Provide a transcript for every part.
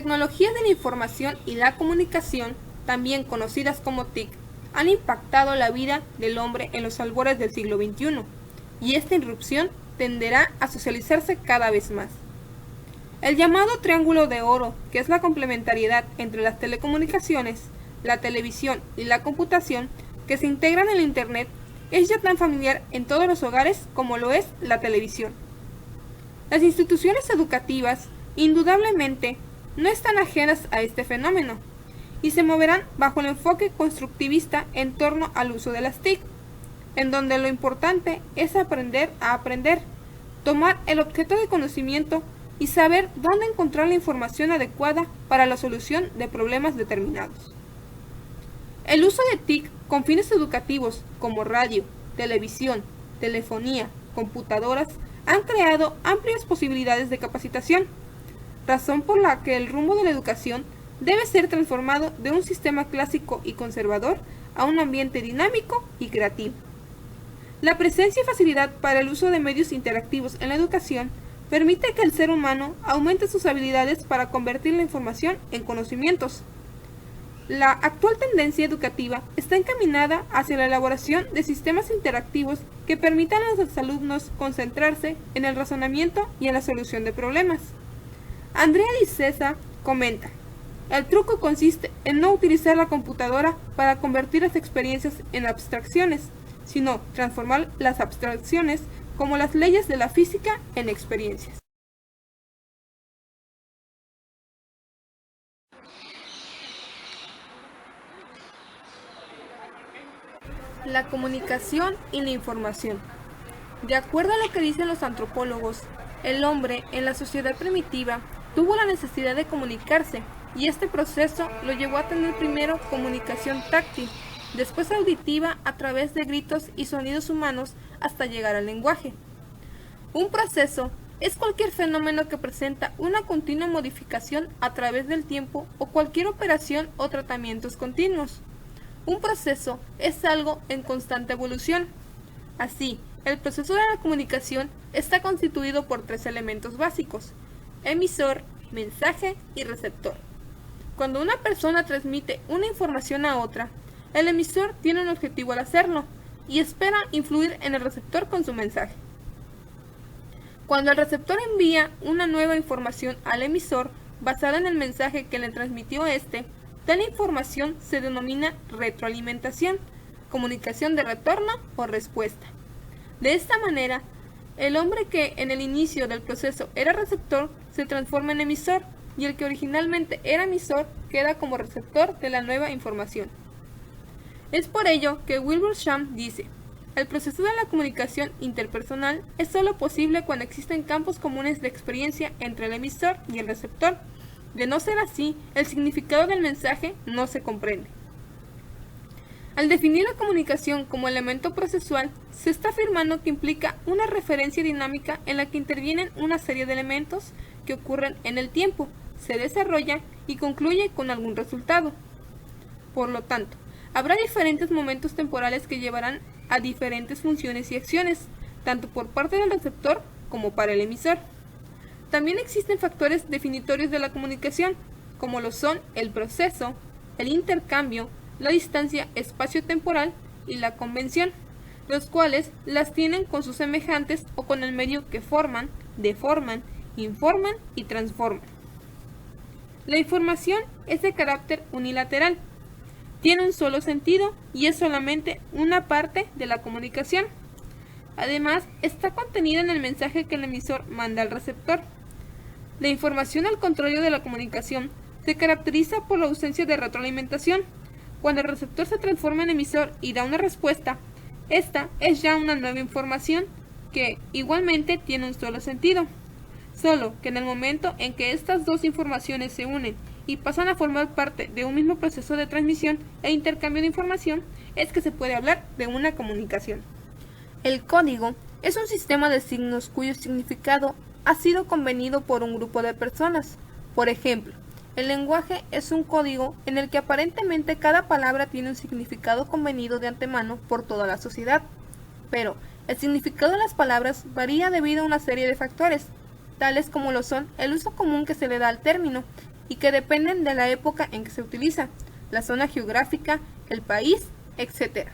tecnologías de la información y la comunicación, también conocidas como TIC, han impactado la vida del hombre en los albores del siglo XXI, y esta irrupción tenderá a socializarse cada vez más. El llamado triángulo de oro, que es la complementariedad entre las telecomunicaciones, la televisión y la computación, que se integran en el Internet, es ya tan familiar en todos los hogares como lo es la televisión. Las instituciones educativas, indudablemente, no están ajenas a este fenómeno, y se moverán bajo el enfoque constructivista en torno al uso de las TIC, en donde lo importante es aprender a aprender, tomar el objeto de conocimiento y saber dónde encontrar la información adecuada para la solución de problemas determinados. El uso de TIC con fines educativos como radio, televisión, telefonía, computadoras han creado amplias posibilidades de capacitación, razón por la que el rumbo de la educación debe ser transformado de un sistema clásico y conservador a un ambiente dinámico y creativo. La presencia y facilidad para el uso de medios interactivos en la educación permite que el ser humano aumente sus habilidades para convertir la información en conocimientos. La actual tendencia educativa está encaminada hacia la elaboración de sistemas interactivos que permitan a los alumnos concentrarse en el razonamiento y en la solución de problemas. Andrea Di Cesa comenta: el truco consiste en no utilizar la computadora para convertir las experiencias en abstracciones, sino transformar las abstracciones como las leyes de la física en experiencias. La comunicación y la información. De acuerdo a lo que dicen los antropólogos, el hombre en la sociedad primitiva tuvo la necesidad de comunicarse, y este proceso lo llevó a tener primero comunicación táctil, después auditiva a través de gritos y sonidos humanos hasta llegar al lenguaje. Un proceso es cualquier fenómeno que presenta una continua modificación a través del tiempo o cualquier operación o tratamientos continuos. Un proceso es algo en constante evolución. Así, el proceso de la comunicación está constituido por 3 elementos básicos: emisor, mensaje y receptor. Cuando una persona transmite una información a otra, el emisor tiene un objetivo al hacerlo y espera influir en el receptor con su mensaje. Cuando el receptor envía una nueva información al emisor basada en el mensaje que le transmitió este, tal información se denomina retroalimentación, comunicación de retorno o respuesta. De esta manera, el hombre que en el inicio del proceso era receptor se transforma en emisor, y el que originalmente era emisor queda como receptor de la nueva información. Es por ello que Wilbur Schramm dice: el proceso de la comunicación interpersonal es sólo posible cuando existen campos comunes de experiencia entre el emisor y el receptor. De no ser así, el significado del mensaje no se comprende. Al definir la comunicación como elemento procesual, se está afirmando que implica una referencia dinámica en la que intervienen una serie de elementos que ocurren en el tiempo, se desarrolla y concluye con algún resultado. Por lo tanto, habrá diferentes momentos temporales que llevarán a diferentes funciones y acciones, tanto por parte del receptor como para el emisor. También existen factores definitorios de la comunicación, como lo son el proceso, el intercambio, la distancia espacio-temporal y la convención, los cuales las tienen con sus semejantes o con el medio que forman, deforman, informan y transforman. La información es de carácter unilateral, tiene un solo sentido y es solamente una parte de la comunicación. Además, está contenida en el mensaje que el emisor manda al receptor. La información al contrario de la comunicación se caracteriza por la ausencia de retroalimentación. Cuando el receptor se transforma en emisor y da una respuesta, esta es ya una nueva información que igualmente tiene un solo sentido. Solo que en el momento en que estas dos informaciones se unen y pasan a formar parte de un mismo proceso de transmisión e intercambio de información, es que se puede hablar de una comunicación. El código es un sistema de signos cuyo significado ha sido convenido por un grupo de personas. Por ejemplo, el lenguaje es un código en el que aparentemente cada palabra tiene un significado convenido de antemano por toda la sociedad, pero el significado de las palabras varía debido a una serie de factores, tales como lo son el uso común que se le da al término, y que dependen de la época en que se utiliza, la zona geográfica, el país, etc.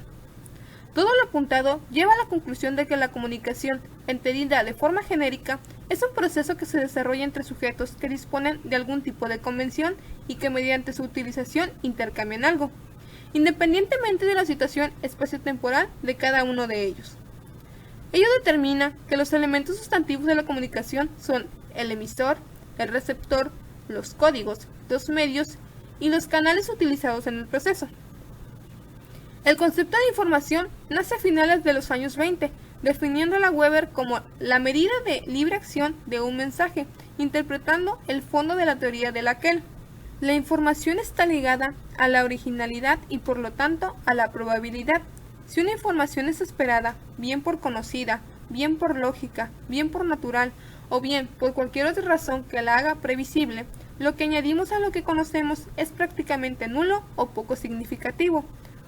Todo lo apuntado lleva a la conclusión de que la comunicación, entendida de forma genérica, es un proceso que se desarrolla entre sujetos que disponen de algún tipo de convención y que mediante su utilización intercambian algo, independientemente de la situación espaciotemporal de cada uno de ellos. Ello determina que los elementos sustantivos de la comunicación son el emisor, el receptor, los códigos, los medios y los canales utilizados en el proceso. El concepto de información nace a finales de los años 20, definiéndola Weber como la medida de libre acción de un mensaje, interpretando el fondo de la teoría de Laquelle. La información está ligada a la originalidad y por lo tanto a la probabilidad. Si una información es esperada, bien por conocida, bien por lógica, bien por natural o bien por cualquier otra razón que la haga previsible, lo que añadimos a lo que conocemos es prácticamente nulo o poco significativo.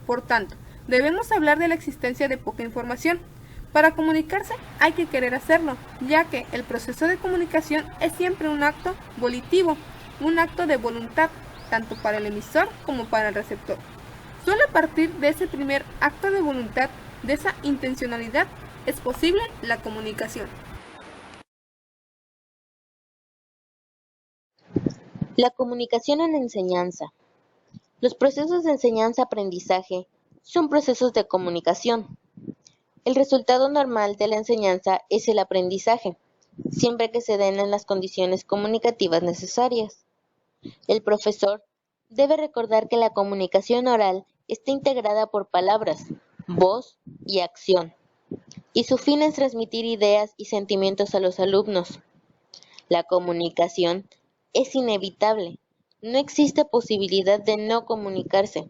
Por tanto, debemos hablar de la existencia de poca información. Para comunicarse hay que querer hacerlo, ya que el proceso de comunicación es siempre un acto volitivo, un acto de voluntad, tanto para el emisor como para el receptor. Solo a partir de ese primer acto de voluntad, de esa intencionalidad, es posible la comunicación. La comunicación en enseñanza. Los procesos de enseñanza-aprendizaje son procesos de comunicación. El resultado normal de la enseñanza es el aprendizaje, siempre que se den en las condiciones comunicativas necesarias. El profesor debe recordar que la comunicación oral está integrada por palabras, voz y acción, y su fin es transmitir ideas y sentimientos a los alumnos. La comunicación es inevitable. No existe posibilidad de no comunicarse,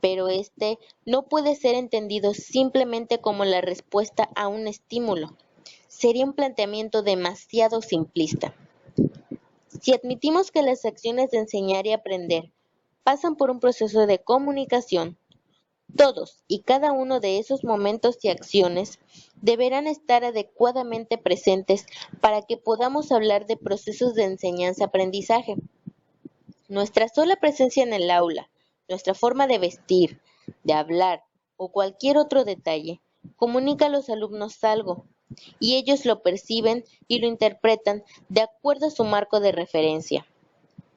pero este no puede ser entendido simplemente como la respuesta a un estímulo. Sería un planteamiento demasiado simplista. Si admitimos que las acciones de enseñar y aprender pasan por un proceso de comunicación, todos y cada uno de esos momentos y acciones deberán estar adecuadamente presentes para que podamos hablar de procesos de enseñanza-aprendizaje. Nuestra sola presencia en el aula, nuestra forma de vestir, de hablar o cualquier otro detalle comunica a los alumnos algo, y ellos lo perciben y lo interpretan de acuerdo a su marco de referencia.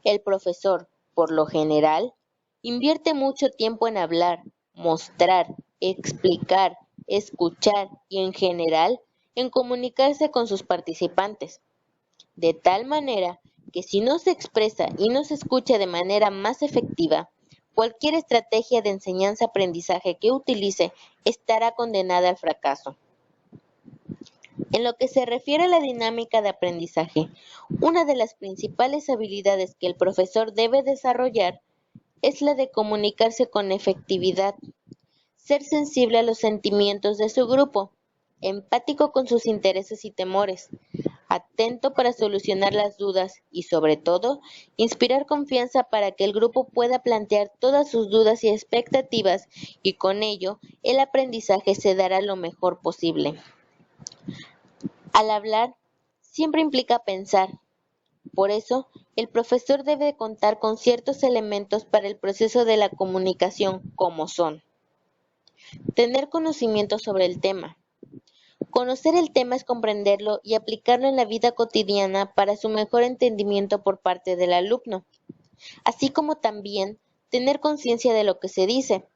El profesor, por lo general, invierte mucho tiempo en hablar, mostrar, explicar, escuchar y en general en comunicarse con sus participantes, de tal manera que si no se expresa y no se escucha de manera más efectiva, cualquier estrategia de enseñanza-aprendizaje que utilice estará condenada al fracaso. En lo que se refiere a la dinámica de aprendizaje, una de las principales habilidades que el profesor debe desarrollar es la de comunicarse con efectividad, ser sensible a los sentimientos de su grupo, empático con sus intereses y temores, atento para solucionar las dudas y, sobre todo, inspirar confianza para que el grupo pueda plantear todas sus dudas y expectativas y con ello el aprendizaje se dará lo mejor posible. Al hablar, siempre implica pensar. Por eso, el profesor debe contar con ciertos elementos para el proceso de la comunicación, como son: tener conocimiento sobre el tema. Conocer el tema es comprenderlo y aplicarlo en la vida cotidiana para su mejor entendimiento por parte del alumno, así como también tener conciencia de lo que se dice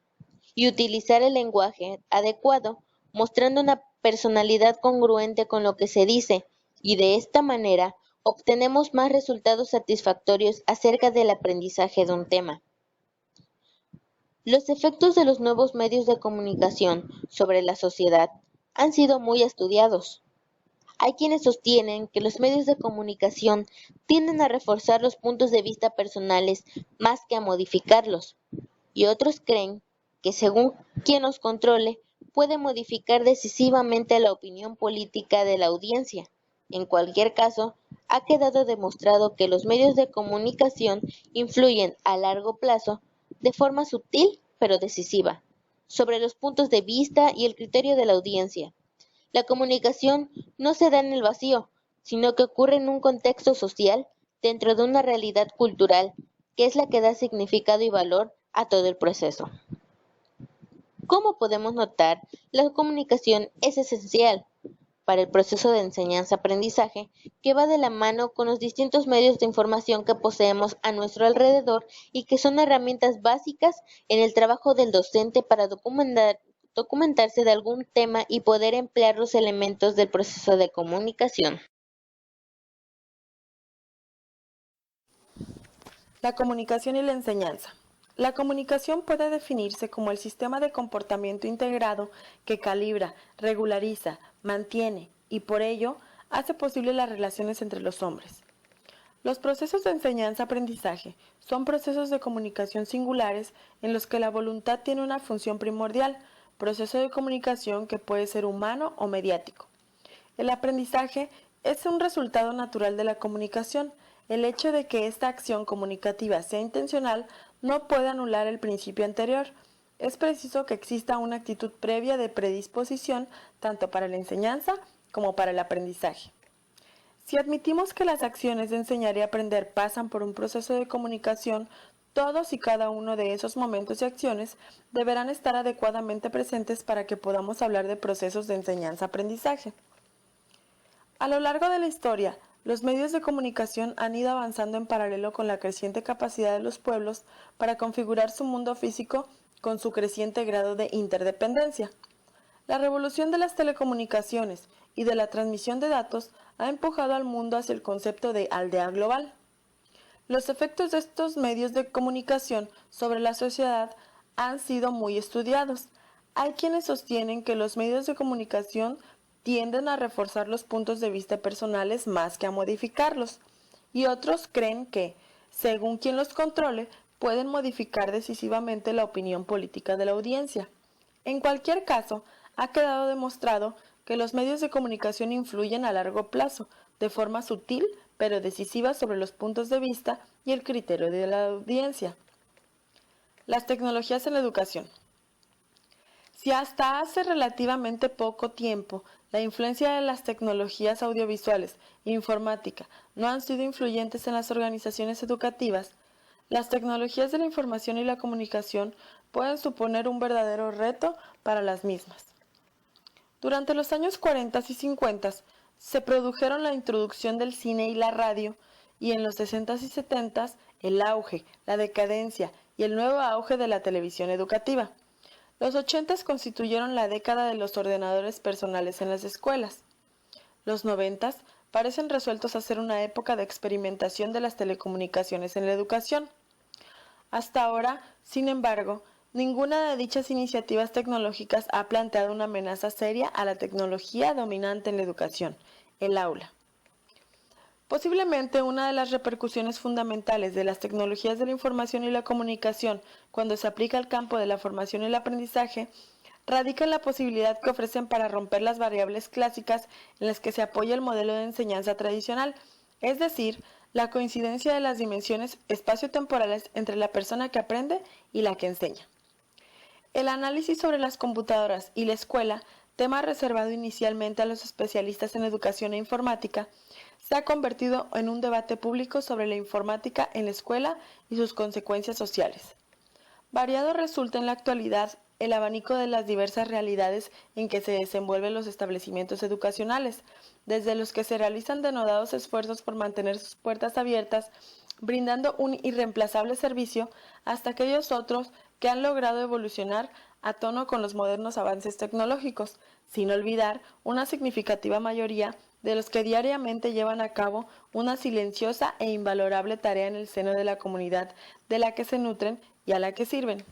y utilizar el lenguaje adecuado, mostrando una personalidad congruente con lo que se dice, y de esta manera obtenemos más resultados satisfactorios acerca del aprendizaje de un tema. Los efectos de los nuevos medios de comunicación sobre la sociedad han sido muy estudiados. Hay quienes sostienen que los medios de comunicación tienden a reforzar los puntos de vista personales más que a modificarlos, y otros creen que según quien los controle, puede modificar decisivamente la opinión política de la audiencia. En cualquier caso, ha quedado demostrado que los medios de comunicación influyen a largo plazo, de forma sutil pero decisiva, sobre los puntos de vista y el criterio de la audiencia. La comunicación no se da en el vacío, sino que ocurre en un contexto social dentro de una realidad cultural que es la que da significado y valor a todo el proceso. Como podemos notar, la comunicación es esencial para el proceso de enseñanza-aprendizaje que va de la mano con los distintos medios de información que poseemos a nuestro alrededor y que son herramientas básicas en el trabajo del docente para documentarse de algún tema y poder emplear los elementos del proceso de comunicación. La comunicación y la enseñanza. La comunicación puede definirse como el sistema de comportamiento integrado que calibra, regulariza, mantiene y por ello hace posible las relaciones entre los hombres. Los procesos de enseñanza-aprendizaje son procesos de comunicación singulares en los que la voluntad tiene una función primordial, proceso de comunicación que puede ser humano o mediático. El aprendizaje es un resultado natural de la comunicación. El hecho de que esta acción comunicativa sea intencional no puede anular el principio anterior. Es preciso que exista una actitud previa de predisposición tanto para la enseñanza como para el aprendizaje. Si admitimos que las acciones de enseñar y aprender pasan por un proceso de comunicación, todos y cada uno de esos momentos y acciones deberán estar adecuadamente presentes para que podamos hablar de procesos de enseñanza-aprendizaje. A lo largo de la historia, los medios de comunicación han ido avanzando en paralelo con la creciente capacidad de los pueblos para configurar su mundo físico con su creciente grado de interdependencia. La revolución de las telecomunicaciones y de la transmisión de datos ha empujado al mundo hacia el concepto de aldea global. Los efectos de estos medios de comunicación sobre la sociedad han sido muy estudiados. Hay quienes sostienen que los medios de comunicación tienden a reforzar los puntos de vista personales más que a modificarlos, y otros creen que, según quien los controle, pueden modificar decisivamente la opinión política de la audiencia. En cualquier caso, ha quedado demostrado que los medios de comunicación influyen a largo plazo, de forma sutil pero decisiva sobre los puntos de vista y el criterio de la audiencia. Las tecnologías en la educación. Si hasta hace relativamente poco tiempo la influencia de las tecnologías audiovisuales e informática no han sido influyentes en las organizaciones educativas, las tecnologías de la información y la comunicación pueden suponer un verdadero reto para las mismas. Durante los años 40 y 50 se produjeron la introducción del cine y la radio, y en los 60 y 70 el auge, la decadencia y el nuevo auge de la televisión educativa. Los 80 constituyeron la década de los ordenadores personales en las escuelas. Los 90 parecen resueltos a ser una época de experimentación de las telecomunicaciones en la educación. Hasta ahora, sin embargo, ninguna de dichas iniciativas tecnológicas ha planteado una amenaza seria a la tecnología dominante en la educación, el aula. Posiblemente una de las repercusiones fundamentales de las tecnologías de la información y la comunicación cuando se aplica al campo de la formación y el aprendizaje radica en la posibilidad que ofrecen para romper las variables clásicas en las que se apoya el modelo de enseñanza tradicional, es decir, la coincidencia de las dimensiones espaciotemporales entre la persona que aprende y la que enseña. El análisis sobre las computadoras y la escuela, tema reservado inicialmente a los especialistas en educación e informática, se ha convertido en un debate público sobre la informática en la escuela y sus consecuencias sociales. Variado resulta en la actualidad el abanico de las diversas realidades en que se desenvuelven los establecimientos educacionales, desde los que se realizan denodados esfuerzos por mantener sus puertas abiertas, brindando un irreemplazable servicio, hasta aquellos otros que han logrado evolucionar a tono con los modernos avances tecnológicos, sin olvidar una significativa mayoría de los que diariamente llevan a cabo una silenciosa e invalorable tarea en el seno de la comunidad de la que se nutren y a la que sirven.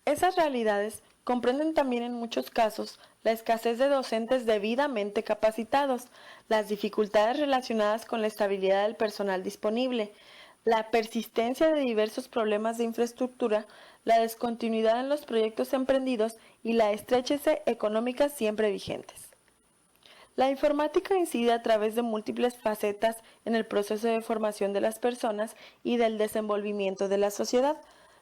Esas realidades comprenden también en muchos casos la escasez de docentes debidamente capacitados, las dificultades relacionadas con la estabilidad del personal disponible, la persistencia de diversos problemas de infraestructura, la descontinuidad en los proyectos emprendidos y la estrechez económica siempre vigentes. La informática incide a través de múltiples facetas en el proceso de formación de las personas y del desenvolvimiento de la sociedad,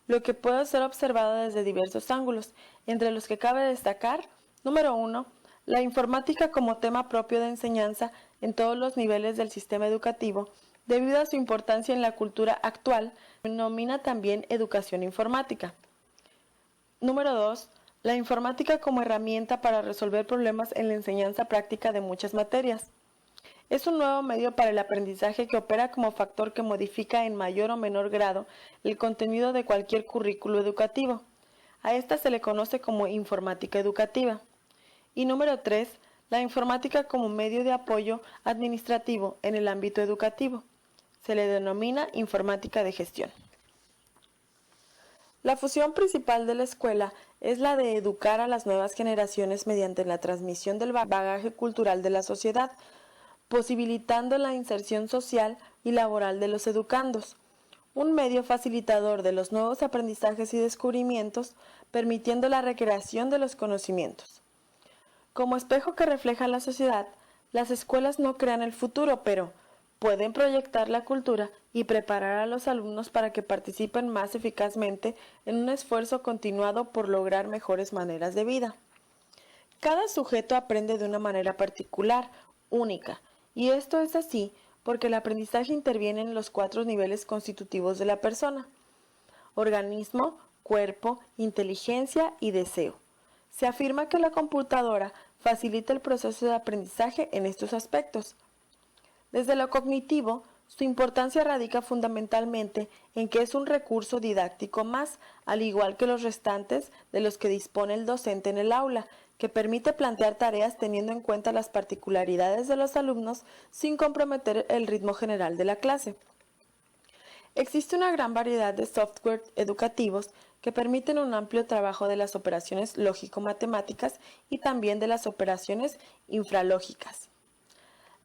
lo que puede ser observado desde diversos ángulos, entre los que cabe destacar, número 1, la informática como tema propio de enseñanza en todos los niveles del sistema educativo, debido a su importancia en la cultura actual, se denomina también educación informática. Número 2. La informática como herramienta para resolver problemas en la enseñanza práctica de muchas materias. Es un nuevo medio para el aprendizaje que opera como factor que modifica en mayor o menor grado el contenido de cualquier currículo educativo. A esta se le conoce como informática educativa. Y número 3. La informática como medio de apoyo administrativo en el ámbito educativo. Se le denomina informática de gestión. La función principal de la escuela es la de educar a las nuevas generaciones mediante la transmisión del bagaje cultural de la sociedad, posibilitando la inserción social y laboral de los educandos, un medio facilitador de los nuevos aprendizajes y descubrimientos, permitiendo la recreación de los conocimientos. Como espejo que refleja la sociedad, las escuelas no crean el futuro, pero pueden proyectar la cultura y preparar a los alumnos para que participen más eficazmente en un esfuerzo continuado por lograr mejores maneras de vida. Cada sujeto aprende de una manera particular, única, y esto es así porque el aprendizaje interviene en los 4 niveles constitutivos de la persona: organismo, cuerpo, inteligencia y deseo. Se afirma que la computadora facilita el proceso de aprendizaje en estos aspectos. Desde lo cognitivo, su importancia radica fundamentalmente en que es un recurso didáctico más, al igual que los restantes de los que dispone el docente en el aula, que permite plantear tareas teniendo en cuenta las particularidades de los alumnos sin comprometer el ritmo general de la clase. Existe una gran variedad de software educativos que permiten un amplio trabajo de las operaciones lógico-matemáticas y también de las operaciones infralógicas.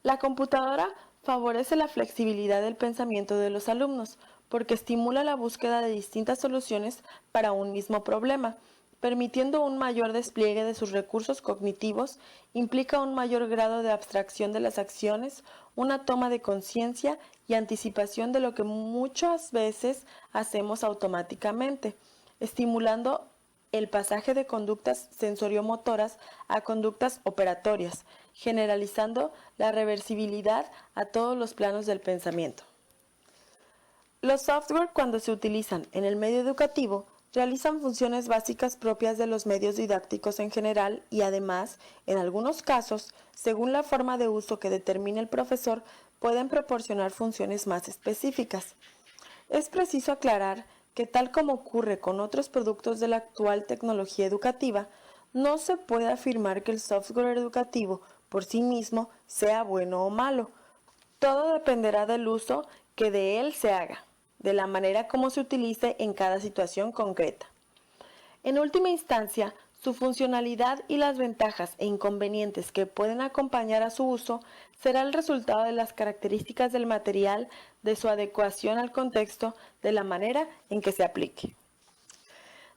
La computadora favorece la flexibilidad del pensamiento de los alumnos porque estimula la búsqueda de distintas soluciones para un mismo problema, permitiendo un mayor despliegue de sus recursos cognitivos, implica un mayor grado de abstracción de las acciones, una toma de conciencia y anticipación de lo que muchas veces hacemos automáticamente, estimulando el pasaje de conductas sensoriomotoras a conductas operatorias, generalizando la reversibilidad a todos los planos del pensamiento. Los software, cuando se utilizan en el medio educativo, realizan funciones básicas propias de los medios didácticos en general y además, en algunos casos, según la forma de uso que determine el profesor, pueden proporcionar funciones más específicas. Es preciso aclarar que, tal como ocurre con otros productos de la actual tecnología educativa, no se puede afirmar que el software educativo por sí mismo sea bueno o malo. Todo dependerá del uso que de él se haga, de la manera como se utilice en cada situación concreta. En última instancia, su funcionalidad y las ventajas e inconvenientes que pueden acompañar a su uso será el resultado de las características del material, de su adecuación al contexto, de la manera en que se aplique.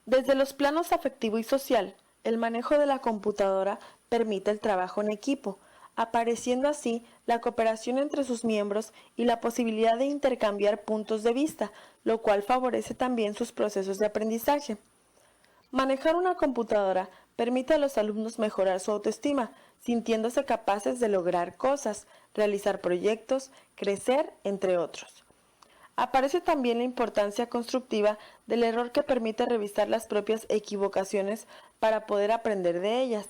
Desde los planos afectivo y social, el manejo de la computadora permite el trabajo en equipo, apareciendo así la cooperación entre sus miembros y la posibilidad de intercambiar puntos de vista, lo cual favorece también sus procesos de aprendizaje. Manejar una computadora permite a los alumnos mejorar su autoestima, sintiéndose capaces de lograr cosas, realizar proyectos, crecer, entre otros. Aparece también la importancia constructiva del error que permite revisar las propias equivocaciones para poder aprender de ellas.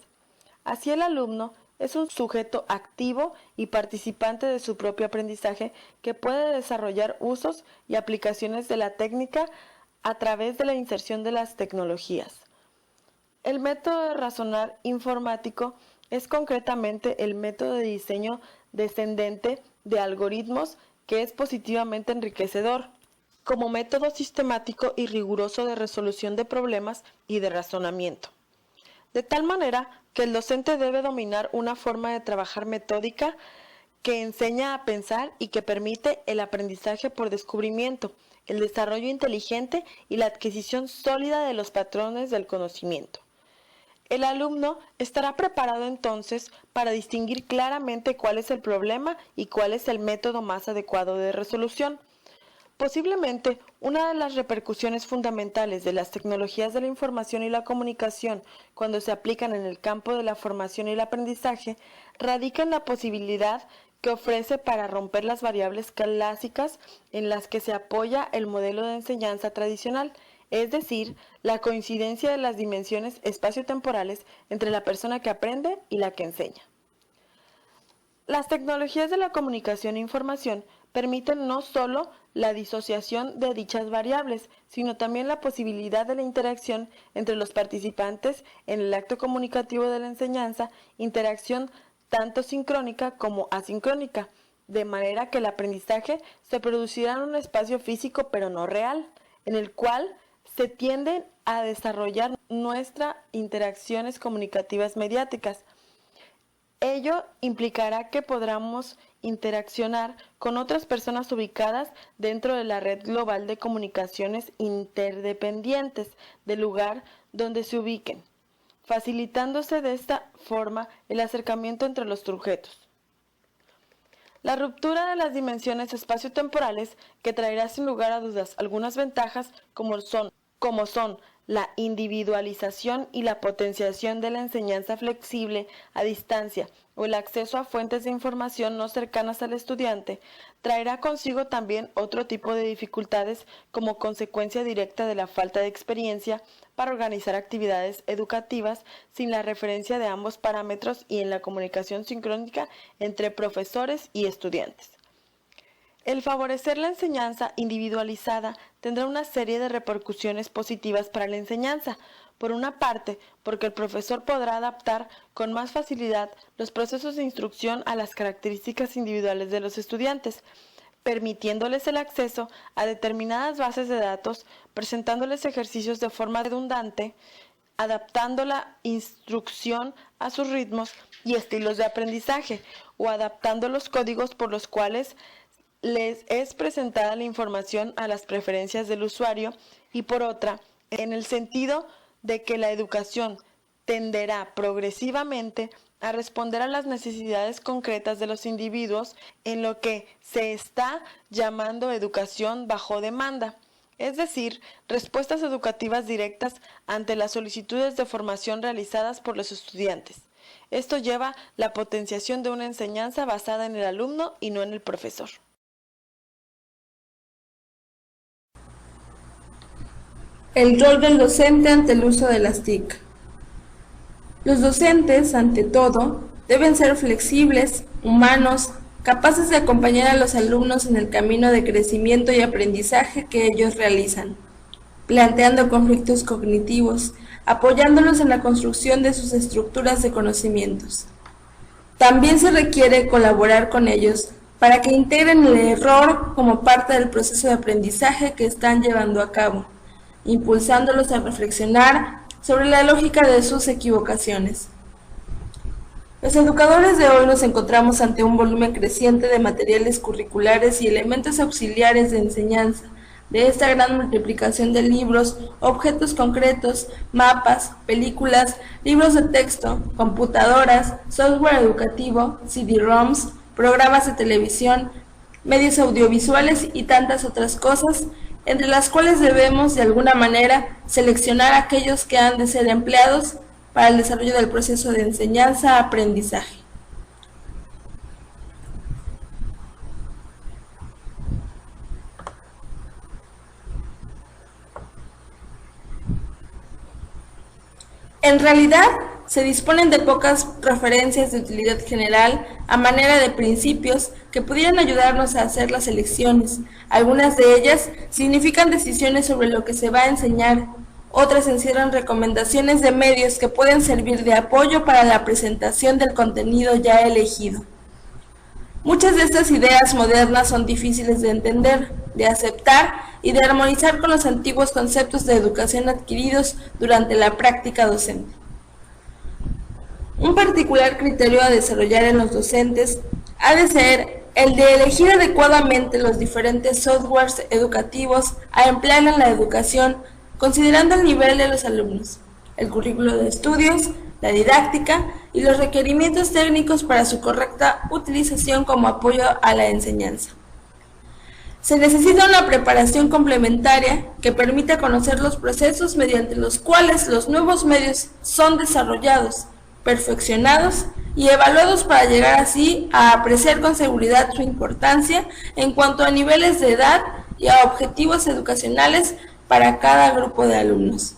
Así el alumno es un sujeto activo y participante de su propio aprendizaje que puede desarrollar usos y aplicaciones de la técnica a través de la inserción de las tecnologías. El método de razonar informático es concretamente el método de diseño descendente de algoritmos que es positivamente enriquecedor, como método sistemático y riguroso de resolución de problemas y de razonamiento. De tal manera que el docente debe dominar una forma de trabajar metódica que enseña a pensar y que permite el aprendizaje por descubrimiento, el desarrollo inteligente y la adquisición sólida de los patrones del conocimiento. El alumno estará preparado entonces para distinguir claramente cuál es el problema y cuál es el método más adecuado de resolución. Posiblemente, una de las repercusiones fundamentales de las tecnologías de la información y la comunicación cuando se aplican en el campo de la formación y el aprendizaje radica en la posibilidad que ofrece para romper las variables clásicas en las que se apoya el modelo de enseñanza tradicional, es decir, la coincidencia de las dimensiones espaciotemporales entre la persona que aprende y la que enseña. Las tecnologías de la comunicación e información permiten no solo la disociación de dichas variables, sino también la posibilidad de la interacción entre los participantes en el acto comunicativo de la enseñanza, interacción tanto sincrónica como asincrónica, de manera que el aprendizaje se producirá en un espacio físico pero no real, en el cual se tienden a desarrollar nuestras interacciones comunicativas mediáticas. Ello implicará que podamos interaccionar con otras personas ubicadas dentro de la red global de comunicaciones interdependientes del lugar donde se ubiquen, facilitándose de esta forma el acercamiento entre los sujetos. La ruptura de las dimensiones espaciotemporales, que traerá sin lugar a dudas algunas ventajas como son la individualización y la potenciación de la enseñanza flexible a distancia o el acceso a fuentes de información no cercanas al estudiante, traerá consigo también otro tipo de dificultades como consecuencia directa de la falta de experiencia para organizar actividades educativas sin la referencia de ambos parámetros y en la comunicación sincrónica entre profesores y estudiantes. El favorecer la enseñanza individualizada tendrá una serie de repercusiones positivas para la enseñanza. Por una parte, porque el profesor podrá adaptar con más facilidad los procesos de instrucción a las características individuales de los estudiantes, permitiéndoles el acceso a determinadas bases de datos, presentándoles ejercicios de forma redundante, adaptando la instrucción a sus ritmos y estilos de aprendizaje, o adaptando los códigos por los cuales les es presentada la información a las preferencias del usuario, y por otra, en el sentido de que la educación tenderá progresivamente a responder a las necesidades concretas de los individuos en lo que se está llamando educación bajo demanda, es decir, respuestas educativas directas ante las solicitudes de formación realizadas por los estudiantes. Esto lleva la potenciación de una enseñanza basada en el alumno y no en el profesor. El rol del docente ante el uso de las TIC. Los docentes, ante todo, deben ser flexibles, humanos, capaces de acompañar a los alumnos en el camino de crecimiento y aprendizaje que ellos realizan, planteando conflictos cognitivos, apoyándolos en la construcción de sus estructuras de conocimientos. También se requiere colaborar con ellos para que integren el error como parte del proceso de aprendizaje que están llevando a cabo, impulsándolos a reflexionar sobre la lógica de sus equivocaciones. Los educadores de hoy nos encontramos ante un volumen creciente de materiales curriculares y elementos auxiliares de enseñanza, de esta gran multiplicación de libros, objetos concretos, mapas, películas, libros de texto, computadoras, software educativo, CD-ROMs, programas de televisión, medios audiovisuales y tantas otras cosas, entre las cuales debemos, de alguna manera, seleccionar aquellos que han de ser empleados para el desarrollo del proceso de enseñanza-aprendizaje. En realidad, se disponen de pocas referencias de utilidad general a manera de principios que pudieran ayudarnos a hacer las elecciones. Algunas de ellas significan decisiones sobre lo que se va a enseñar, otras encierran recomendaciones de medios que pueden servir de apoyo para la presentación del contenido ya elegido. Muchas de estas ideas modernas son difíciles de entender, de aceptar y de armonizar con los antiguos conceptos de educación adquiridos durante la práctica docente. Un particular criterio a desarrollar en los docentes ha de ser el de elegir adecuadamente los diferentes softwares educativos a emplear en la educación, considerando el nivel de los alumnos, el currículo de estudios, la didáctica y los requerimientos técnicos para su correcta utilización como apoyo a la enseñanza. Se necesita una preparación complementaria que permita conocer los procesos mediante los cuales los nuevos medios son desarrollados, perfeccionados y evaluados para llegar así a apreciar con seguridad su importancia en cuanto a niveles de edad y a objetivos educacionales para cada grupo de alumnos.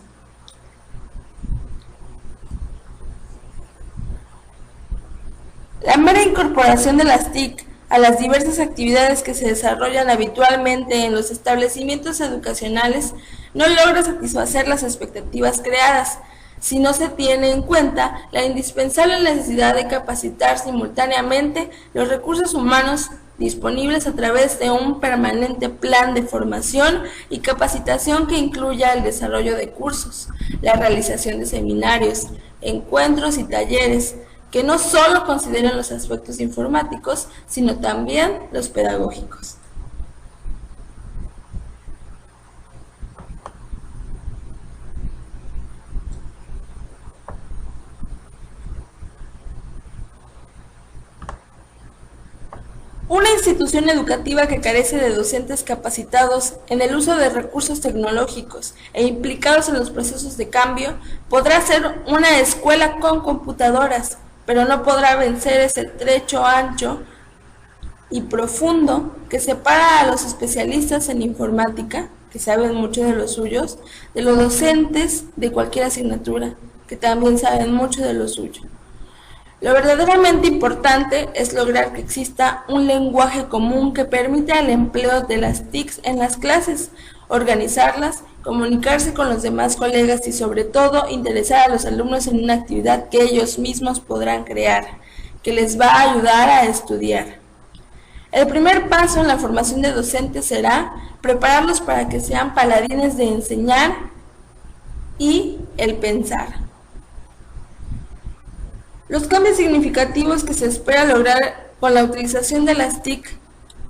La mera incorporación de las TIC a las diversas actividades que se desarrollan habitualmente en los establecimientos educacionales no logra satisfacer las expectativas creadas, si no se tiene en cuenta la indispensable necesidad de capacitar simultáneamente los recursos humanos disponibles a través de un permanente plan de formación y capacitación que incluya el desarrollo de cursos, la realización de seminarios, encuentros y talleres, que no solo consideren los aspectos informáticos, sino también los pedagógicos. Una institución educativa que carece de docentes capacitados en el uso de recursos tecnológicos e implicados en los procesos de cambio podrá ser una escuela con computadoras, pero no podrá vencer ese trecho ancho y profundo que separa a los especialistas en informática, que saben mucho de los suyos, de los docentes de cualquier asignatura, que también saben mucho de lo suyo. Lo verdaderamente importante es lograr que exista un lenguaje común que permita el empleo de las TICs en las clases, organizarlas, comunicarse con los demás colegas y sobre todo interesar a los alumnos en una actividad que ellos mismos podrán crear, que les va a ayudar a estudiar. El primer paso en la formación de docentes será prepararlos para que sean paladines de enseñar y el pensar. Los cambios significativos que se espera lograr con la utilización de las TIC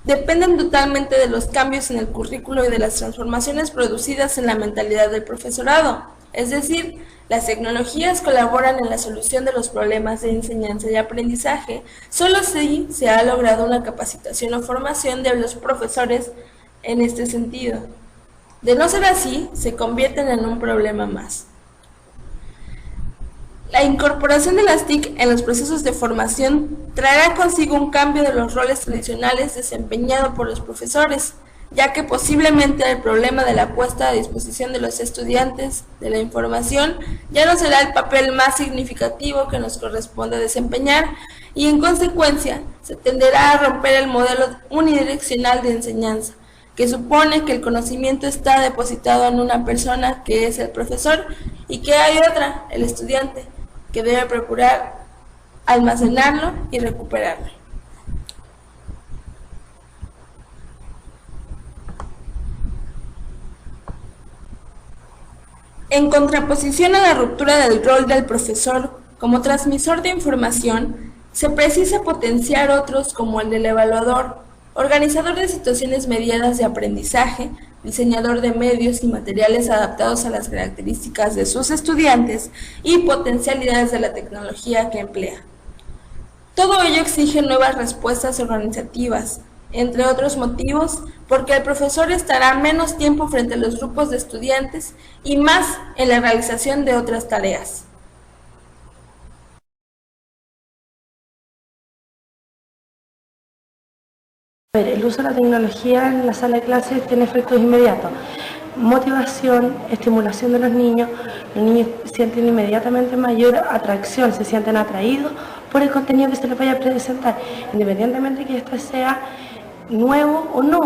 dependen totalmente de los cambios en el currículo y de las transformaciones producidas en la mentalidad del profesorado. Es decir, las tecnologías colaboran en la solución de los problemas de enseñanza y aprendizaje, solo si se ha logrado una capacitación o formación de los profesores en este sentido. De no ser así, se convierten en un problema más. La incorporación de las TIC en los procesos de formación traerá consigo un cambio de los roles tradicionales desempeñados por los profesores, ya que posiblemente el problema de la puesta a disposición de los estudiantes de la información ya no será el papel más significativo que nos corresponde desempeñar y en consecuencia se tenderá a romper el modelo unidireccional de enseñanza, que supone que el conocimiento está depositado en una persona que es el profesor y que hay otra, el estudiante, que debe procurar almacenarlo y recuperarlo. En contraposición a la ruptura del rol del profesor como transmisor de información, se precisa potenciar otros como el del evaluador, organizador de situaciones mediadas de aprendizaje, diseñador de medios y materiales adaptados a las características de sus estudiantes y potencialidades de la tecnología que emplea. Todo ello exige nuevas respuestas organizativas, entre otros motivos, porque el profesor estará menos tiempo frente a los grupos de estudiantes y más en la realización de otras tareas. El uso de la tecnología en la sala de clases tiene efectos inmediatos. Motivación, estimulación de los niños sienten inmediatamente mayor atracción, se sienten atraídos por el contenido que se les vaya a presentar, independientemente que este sea nuevo o no,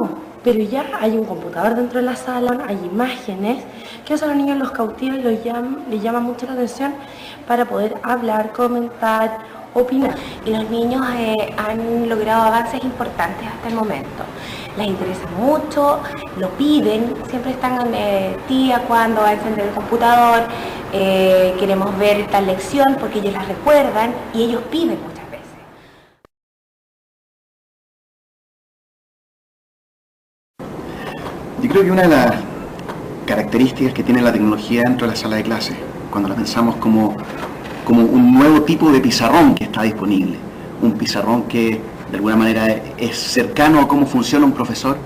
pero ya hay un computador dentro de la sala, hay imágenes, que eso a los niños los cautiva y les llama mucho la atención para poder hablar, comentar, opinar. Los niños han logrado avances importantes hasta el momento. Les interesa mucho, lo piden, siempre están, tía, ¿cuándo va a encender el computador? Queremos ver tal lección porque ellos las recuerdan y ellos piden muchas veces. Yo creo que una de las características que tiene la tecnología dentro de la sala de clase, cuando la pensamos como un nuevo tipo de pizarrón que está disponible, un pizarrón que de alguna manera es cercano a cómo funciona un profesor,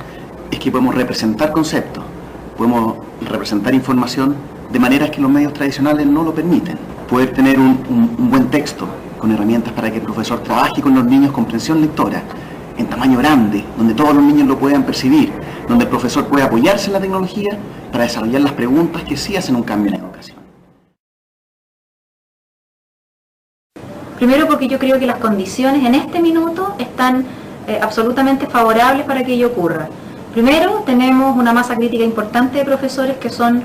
es que podemos representar conceptos, podemos representar información de maneras que los medios tradicionales no lo permiten. Poder tener un buen texto, con herramientas para que el profesor trabaje con los niños comprensión lectora, en tamaño grande, donde todos los niños lo puedan percibir, donde el profesor puede apoyarse en la tecnología para desarrollar las preguntas que sí hacen un cambio en la educación. Primero porque yo creo que las condiciones en este minuto están absolutamente favorables para que ello ocurra. Primero, tenemos una masa crítica importante de profesores que son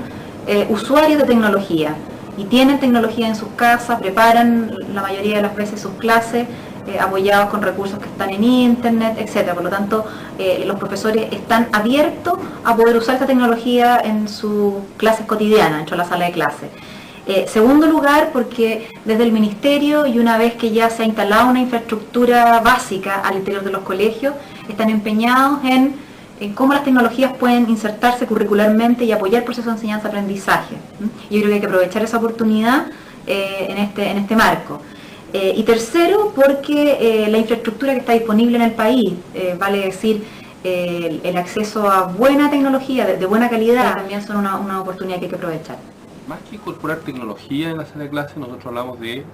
usuarios de tecnología y tienen tecnología en sus casas, preparan la mayoría de las veces sus clases apoyados con recursos que están en internet, etc. Por lo tanto, los profesores están abiertos a poder usar esta tecnología en sus clases cotidianas, dentro de la sala de clases. Segundo lugar, porque desde el Ministerio, y una vez que ya se ha instalado una infraestructura básica al interior de los colegios, están empeñados en cómo las tecnologías pueden insertarse curricularmente y apoyar el proceso de enseñanza-aprendizaje. Yo creo que hay que aprovechar esa oportunidad en este marco. Y tercero, porque la infraestructura que está disponible en el país, vale decir, el acceso a buena tecnología de buena calidad, también son una oportunidad que hay que aprovechar. Más que incorporar tecnología en la sala de clase, nosotros hablamos de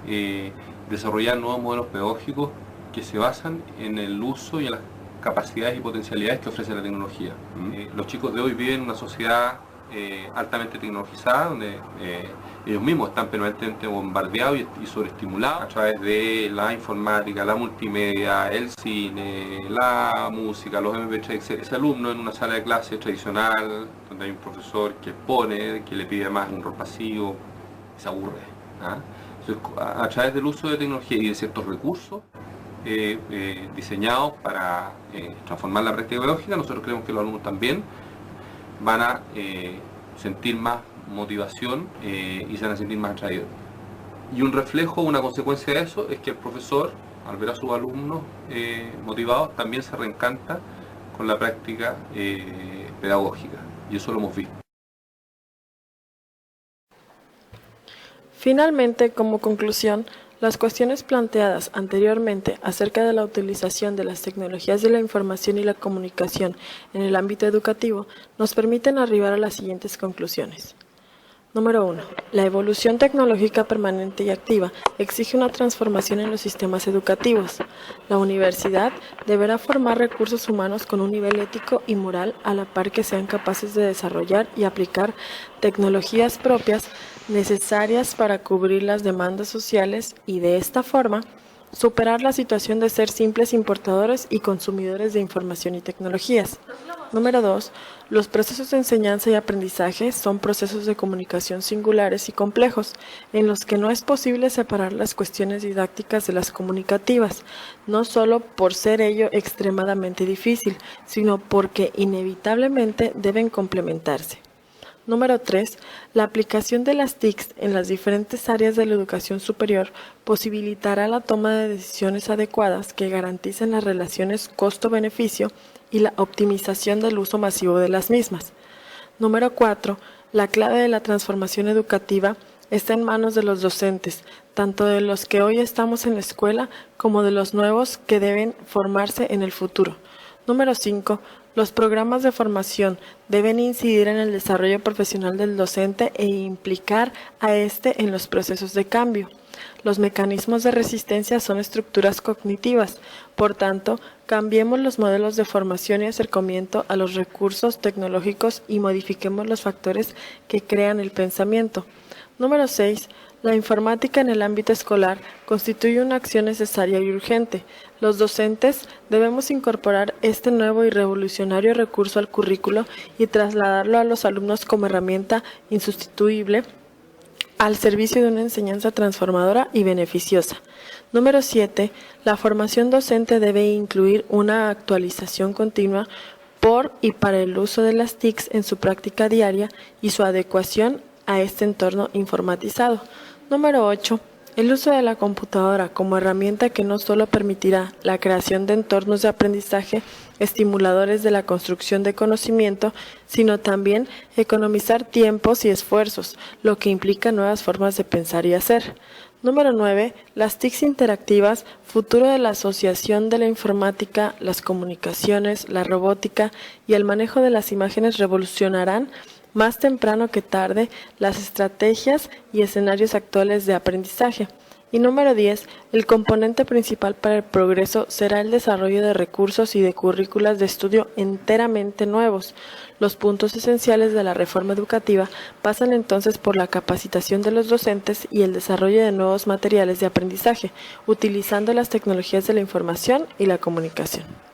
desarrollar nuevos modelos pedagógicos que se basan en el uso y en las capacidades y potencialidades que ofrece la tecnología. Los chicos de hoy viven en una sociedad altamente tecnologizada, donde ellos mismos están permanentemente bombardeados y sobreestimulados a través de la informática, la multimedia, el cine, la música, los MP3, etc. Ese alumno en una sala de clase tradicional, donde hay un profesor que expone, que le pide más un rol pasivo, se aburre. Entonces, a través del uso de tecnología y de ciertos recursos diseñados para transformar la práctica pedagógica, nosotros creemos que los alumnos también van a sentir más motivación y se van a sentir más atraídos. Y un reflejo, una consecuencia de eso es que el profesor, al ver a sus alumnos motivados, también se reencanta con la práctica pedagógica, y eso lo hemos visto. Finalmente, como conclusión, las cuestiones planteadas anteriormente acerca de la utilización de las tecnologías de la información y la comunicación en el ámbito educativo nos permiten arribar a las siguientes conclusiones. Número 1. La evolución tecnológica permanente y activa exige una transformación en los sistemas educativos. La universidad deberá formar recursos humanos con un nivel ético y moral a la par que sean capaces de desarrollar y aplicar tecnologías propias necesarias para cubrir las demandas sociales y, de esta forma, superar la situación de ser simples importadores y consumidores de información y tecnologías. Número 2. Los procesos de enseñanza y aprendizaje son procesos de comunicación singulares y complejos, en los que no es posible separar las cuestiones didácticas de las comunicativas, no solo por ser ello extremadamente difícil, sino porque inevitablemente deben complementarse. Número 3. La aplicación de las TICs en las diferentes áreas de la educación superior posibilitará la toma de decisiones adecuadas que garanticen las relaciones costo-beneficio y la optimización del uso masivo de las mismas. Número 4. La clave de la transformación educativa está en manos de los docentes, tanto de los que hoy estamos en la escuela como de los nuevos que deben formarse en el futuro. Número 5. Los programas de formación deben incidir en el desarrollo profesional del docente e implicar a éste en los procesos de cambio. Los mecanismos de resistencia son estructuras cognitivas, por tanto, cambiemos los modelos de formación y acercamiento a los recursos tecnológicos y modifiquemos los factores que crean el pensamiento. Número 6. La informática en el ámbito escolar constituye una acción necesaria y urgente. Los docentes debemos incorporar este nuevo y revolucionario recurso al currículo y trasladarlo a los alumnos como herramienta insustituible al servicio de una enseñanza transformadora y beneficiosa. Número 7. La formación docente debe incluir una actualización continua por y para el uso de las TICs en su práctica diaria y su adecuación a este entorno informatizado. Número 8. El uso de la computadora como herramienta que no solo permitirá la creación de entornos de aprendizaje estimuladores de la construcción de conocimiento, sino también economizar tiempos y esfuerzos, lo que implica nuevas formas de pensar y hacer. Número 9. Las TICs interactivas, futuro de la asociación de la informática, las comunicaciones, la robótica y el manejo de las imágenes revolucionarán más temprano que tarde las estrategias y escenarios actuales de aprendizaje. Y número 10, el componente principal para el progreso será el desarrollo de recursos y de currículas de estudio enteramente nuevos. Los puntos esenciales de la reforma educativa pasan entonces por la capacitación de los docentes y el desarrollo de nuevos materiales de aprendizaje, utilizando las tecnologías de la información y la comunicación.